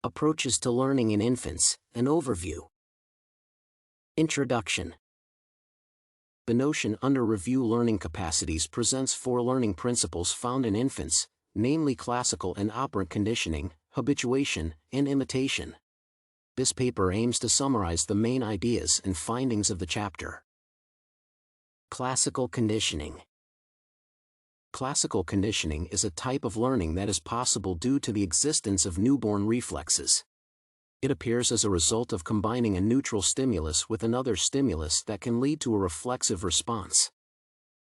Approaches to Learning in Infants, an Overview. Introduction. The notion under review learning capacities presents 4 learning principles found in infants, namely classical and operant conditioning, habituation, and imitation. This paper aims to summarize the main ideas and findings of the chapter. Classical conditioning. Classical conditioning is a type of learning that is possible due to the existence of newborn reflexes. It appears as a result of combining a neutral stimulus with another stimulus that can lead to a reflexive response.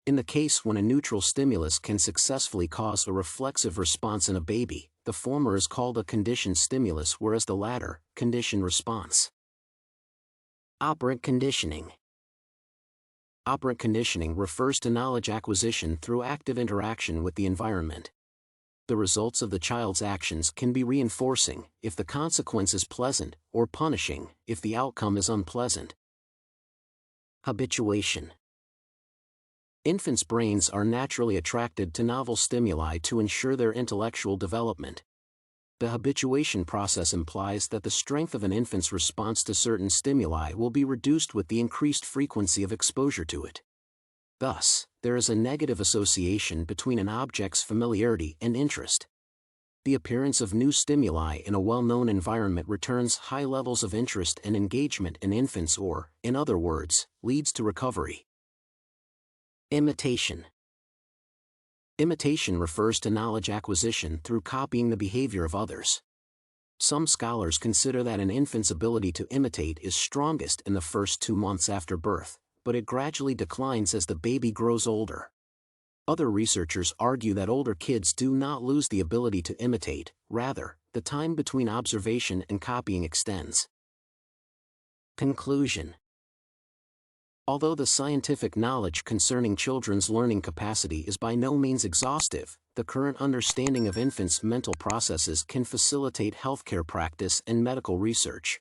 In the case when a neutral stimulus can successfully cause a reflexive response in a baby, the former is called a conditioned stimulus, whereas the latter, conditioned response. Operant conditioning. Operant conditioning refers to knowledge acquisition through active interaction with the environment. The results of the child's actions can be reinforcing if the consequence is pleasant, or punishing if the outcome is unpleasant. Habituation. Infants' brains are naturally attracted to novel stimuli to ensure their intellectual development. The habituation process implies that the strength of an infant's response to certain stimuli will be reduced with the increased frequency of exposure to it. Thus, there is a negative association between an object's familiarity and interest. The appearance of new stimuli in a well-known environment returns high levels of interest and engagement in infants, or, in other words, leads to recovery. Imitation. Imitation refers to knowledge acquisition through copying the behavior of others. Some scholars consider that an infant's ability to imitate is strongest in the first 2 months after birth, but it gradually declines as the baby grows older. Other researchers argue that older kids do not lose the ability to imitate, rather, the time between observation and copying extends. Conclusion. Although the scientific knowledge concerning children's learning capacity is by no means exhaustive, the current understanding of infants' mental processes can facilitate healthcare practice and medical research.